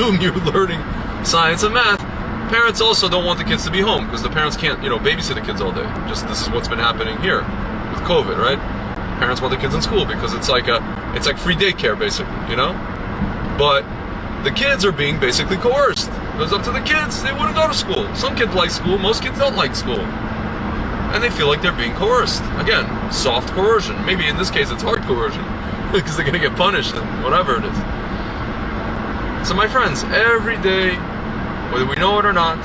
assume you're learning science and math. Parents also don't want the kids to be home because the parents can't, babysit the kids all day. Just this is what's been happening here with COVID, right? Parents want the kids in school because it's like free daycare basically, But the kids are being basically coerced. It was up to the kids. They wouldn't go to school. Some kids like school. Most kids don't like school. And they feel like they're being coerced. Again, soft coercion. Maybe in this case it's hard coercion because they're going to get punished and whatever it is. So my friends, every day, whether we know it or not,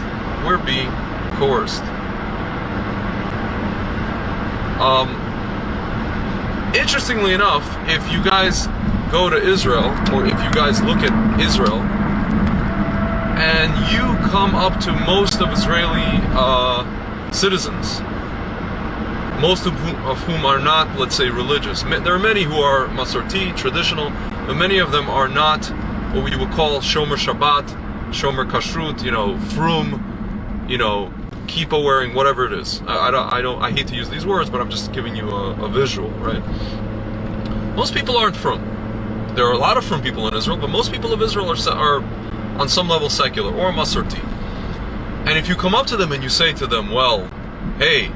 we're being coerced. Interestingly enough, if you guys go to Israel, or if you guys look at Israel, and you come up to most of Israeli citizens, most of whom are not, let's say, religious. There are many who are Masorti, traditional, but many of them are not what we would call Shomer Shabbat, Shomer Kashrut, Frum, kippah wearing, whatever it is. I hate to use these words, but I'm just giving you a visual, right? Most people aren't Frum. There are a lot of Frum people in Israel, but most people of Israel are on some level secular or Masorti. And if you come up to them and you say to them, well, hey,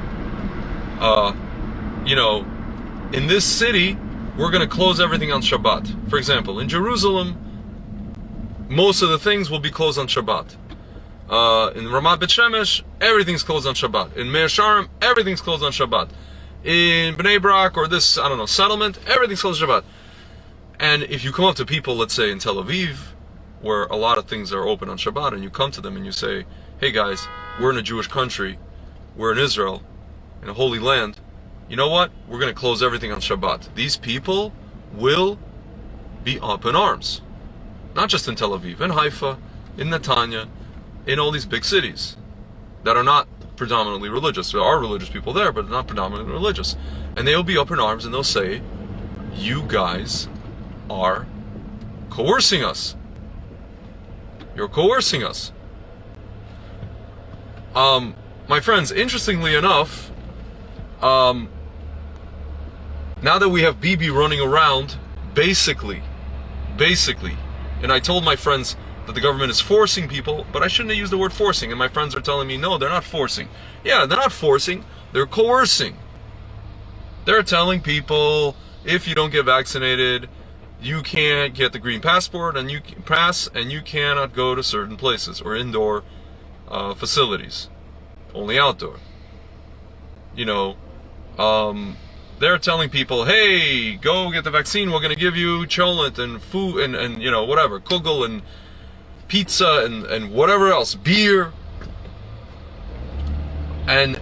in this city, we're going to close everything on Shabbat. For example, in Jerusalem, most of the things will be closed on Shabbat. In Ramat Bet Shemesh, everything's closed on Shabbat. In Meir Sharm, everything's closed on Shabbat. In Bnei Brak or this, settlement, everything's closed on Shabbat. And if you come up to people, let's say in Tel Aviv, where a lot of things are open on Shabbat, and you come to them and you say, hey guys, we're in a Jewish country, we're in Israel, in a holy land, you know what? We're going to close everything on Shabbat. These people will be up in arms. Not just in Tel Aviv, in Haifa, in Netanya, in all these big cities that are not predominantly religious. There are religious people there, but not predominantly religious. And they'll be up in arms and they'll say, you guys are coercing us. You're coercing us. My friends, interestingly enough, now that we have Bibi running around, basically, and I told my friends that the government is forcing people, but I shouldn't have used the word forcing, and my friends are telling me, no, they're not forcing. Yeah, they're not forcing, they're coercing. They're telling people, if you don't get vaccinated, you can't get the green passport, and you can pass, and you cannot go to certain places, or indoor facilities. Only outdoor. They're telling people, hey, go get the vaccine, we're going to give you cholent and food and whatever, kugel and pizza and whatever else, beer. And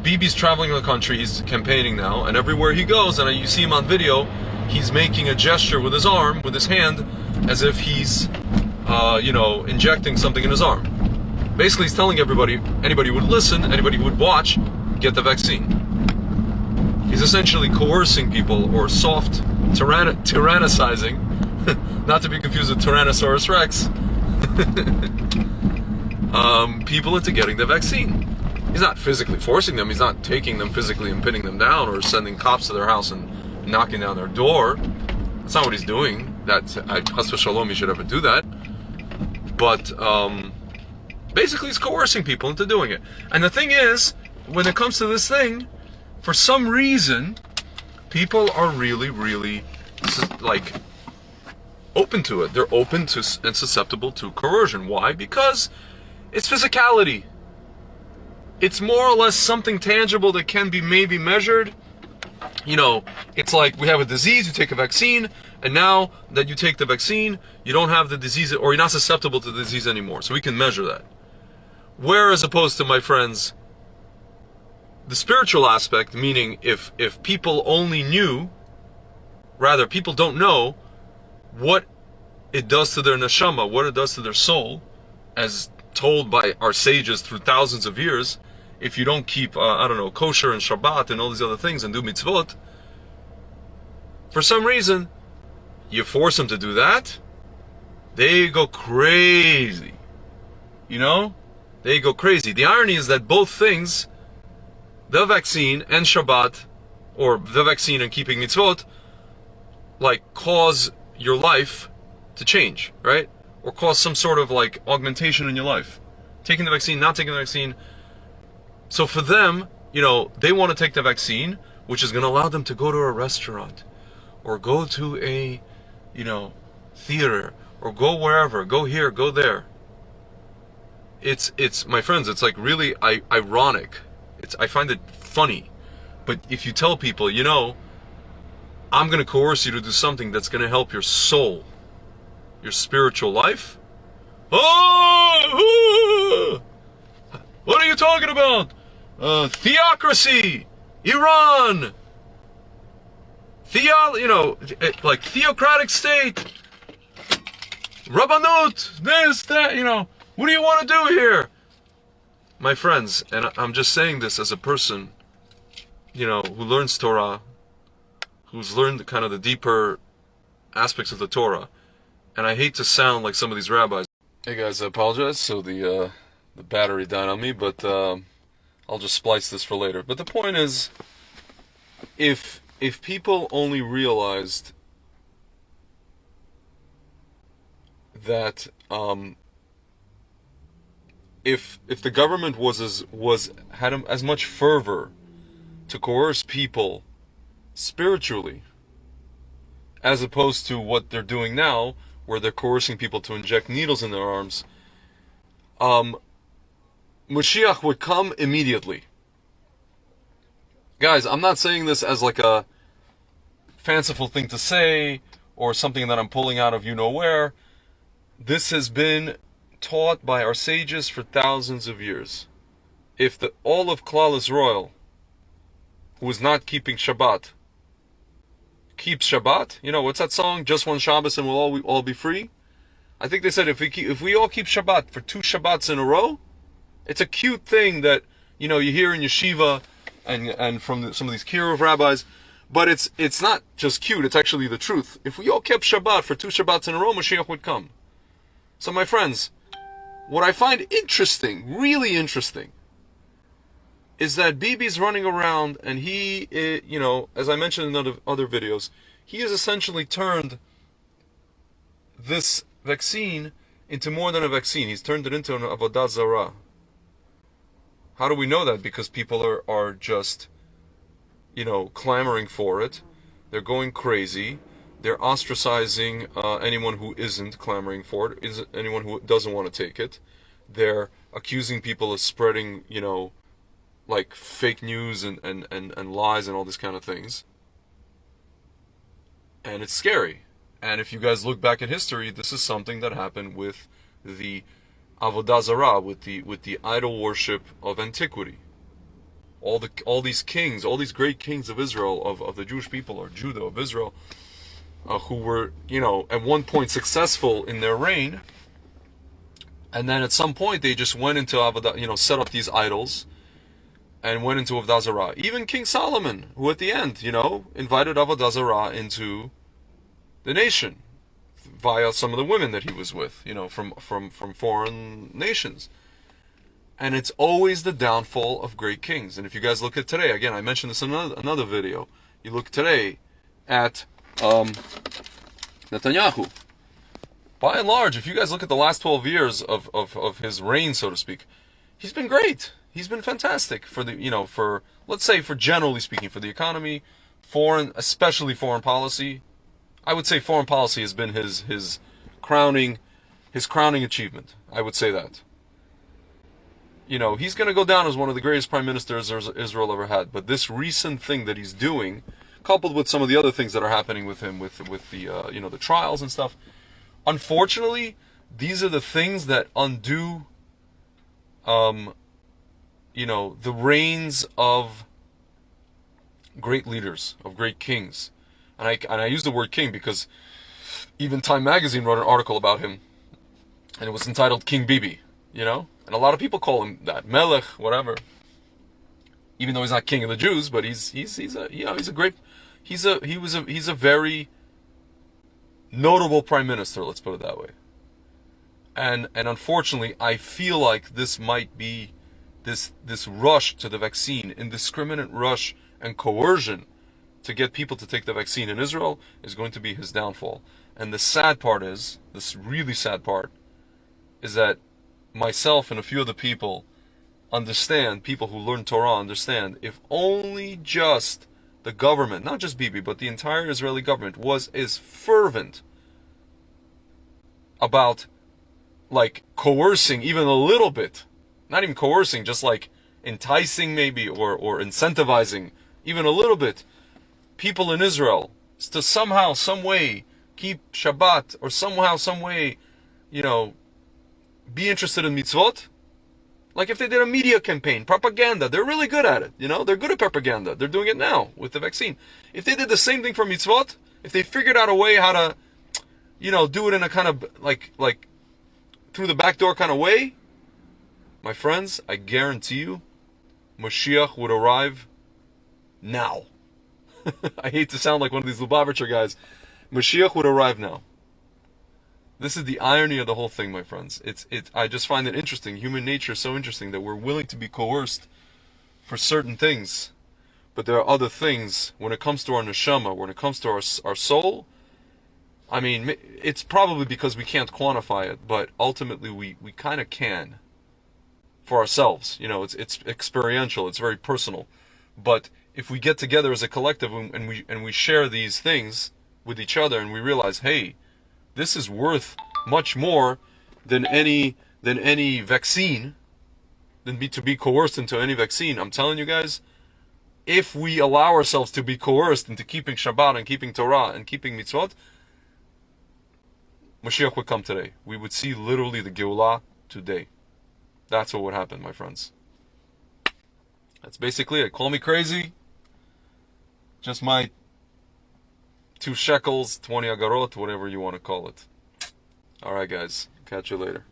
Bibi's traveling the country, he's campaigning now, and everywhere he goes, and you see him on video, he's making a gesture with his arm, with his hand, as if he's, injecting something in his arm. Basically, he's telling everybody, anybody who would listen, anybody who would watch, get the vaccine. He's essentially coercing people, or soft tyrannicizing, not to be confused with Tyrannosaurus Rex, people into getting the vaccine. He's not physically forcing them, he's not taking them physically and pinning them down, or sending cops to their house and knocking down their door. That's not what he's doing. That's, Chas v'shalom, he should ever do that. But, basically he's coercing people into doing it. And the thing is, when it comes to this thing, for some reason, people are really, open to it. They're open to and susceptible to coercion. Why? Because it's physicality. It's more or less something tangible that can be maybe measured. It's like we have a disease, you take a vaccine, and now that you take the vaccine, you don't have the disease, or you're not susceptible to the disease anymore. So we can measure that. Whereas opposed to, my friends, the spiritual aspect, meaning if people only knew, rather people don't know what it does to their neshama, what it does to their soul, as told by our sages through thousands of years, if you don't keep, kosher and Shabbat and all these other things and do mitzvot, for some reason, you force them to do that, they go crazy. They go crazy. The irony is that both things, the vaccine and Shabbat, or the vaccine and keeping mitzvot, cause your life to change, right? or cause some sort of like augmentation in your life. Taking the vaccine, not taking the vaccine. So for them, they want to take the vaccine, which is going to allow them to go to a restaurant or go to a, theater or go wherever, go here, go there. It's my friends, it's like really ironic. I find it funny. But if you tell people, I'm going to coerce you to do something that's going to help your soul, your spiritual life. Oh! What are you talking about? Theocracy! Iran! Like theocratic state! Rabbanut! This, that, what do you want to do here? My friends, and I'm just saying this as a person, who learns Torah, who's learned kind of the deeper aspects of the Torah. And I hate to sound like some of these rabbis. Hey guys, I apologize. So the battery died on me, but I'll just splice this for later. But the point is, if people only realized that if the government had as much fervor to coerce people spiritually, as opposed to what they're doing now, where they're coercing people to inject needles in their arms, Mashiach would come immediately. Guys, I'm not saying this as like a fanciful thing to say, or something that I'm pulling out of you-know-where. This has been taught by our sages for thousands of years. If all of Klal Yisrael, who is not keeping Shabbat, keeps Shabbat, what's that song? Just one Shabbos and we'll all be free. I think they said if we all keep Shabbat for 2 Shabbats in a row, it's a cute thing that you hear in yeshiva and from some of these kiruv rabbis, but it's not just cute. It's actually the truth. If we all kept Shabbat for 2 Shabbats in a row, Mashiach would come. So my friends, what I find interesting, really interesting, is that Bibi's running around and he, as I mentioned in other videos, he has essentially turned this vaccine into more than a vaccine. He's turned it into an avodah zarah. How do we know that? Because people are just, clamoring for it. They're going crazy. They're ostracizing anyone who isn't clamoring for it, anyone who doesn't want to take it. They're accusing people of spreading, like fake news and lies and all these kind of things. And it's scary. And if you guys look back at history, this is something that happened with the avodah zarah, with the idol worship of antiquity. All these kings, all these great kings of Israel, of the Jewish people, or Judah, of Israel, who were, at one point successful in their reign, and then at some point they just went into avodah, set up these idols, and went into avodah zarah. Even King Solomon, who at the end, invited avodah zarah into the nation via some of the women that he was with, from foreign nations. And it's always the downfall of great kings. And if you guys look at today, again, I mentioned this in another video. You look today at Netanyahu. By and large, if you guys look at the last 12 years of his reign, so to speak, he's been great. He's been fantastic for let's say, for generally speaking, for the economy, especially foreign policy. I would say foreign policy has been his crowning achievement. I would say that. He's going to go down as one of the greatest prime ministers Israel ever had. But this recent thing that he's doing, coupled with some of the other things that are happening with him, with the the trials and stuff, unfortunately, these are the things that undo the reigns of great leaders, of great kings. And I use the word king because even Time Magazine wrote an article about him, and it was entitled King Bibi, and a lot of people call him that, Melech, whatever. Even though he's not king of the Jews, but he's a very notable prime minister, let's put it that way. And unfortunately, I feel like this might be this rush to the vaccine, indiscriminate rush and coercion to get people to take the vaccine in Israel is going to be his downfall. And the sad part is, this really sad part, is that myself and a few other people understand, people who learn Torah understand, if only just the government, not just Bibi, but the entire Israeli government was as fervent about like coercing even a little bit, not even coercing, just like enticing maybe or incentivizing even a little bit people in Israel to somehow, some way keep Shabbat or somehow, some way, be interested in mitzvot. Like if they did a media campaign, propaganda, they're really good at it. They're good at propaganda. They're doing it now with the vaccine. If they did the same thing for mitzvot, if they figured out a way how to, do it in a kind of like through the back door kind of way, my friends, I guarantee you, Mashiach would arrive now. I hate to sound like one of these Lubavitcher guys. Mashiach would arrive now. This is the irony of the whole thing, my friends. I just find it interesting. Human nature is so interesting that we're willing to be coerced for certain things. But there are other things, when it comes to our neshama, when it comes to our soul, I mean, it's probably because we can't quantify it, but ultimately we kind of can for ourselves. It's experiential, it's very personal. But if we get together as a collective and we share these things with each other and we realize, hey, this is worth much more than any vaccine, to be coerced into any vaccine. I'm telling you guys, if we allow ourselves to be coerced into keeping Shabbat and keeping Torah and keeping mitzvot, Mashiach would come today. We would see literally the Geulah today. That's what would happen, my friends. That's basically it. Call me crazy. Just my 2 shekels, 20 agarot, whatever you want to call it. Alright guys, catch you later.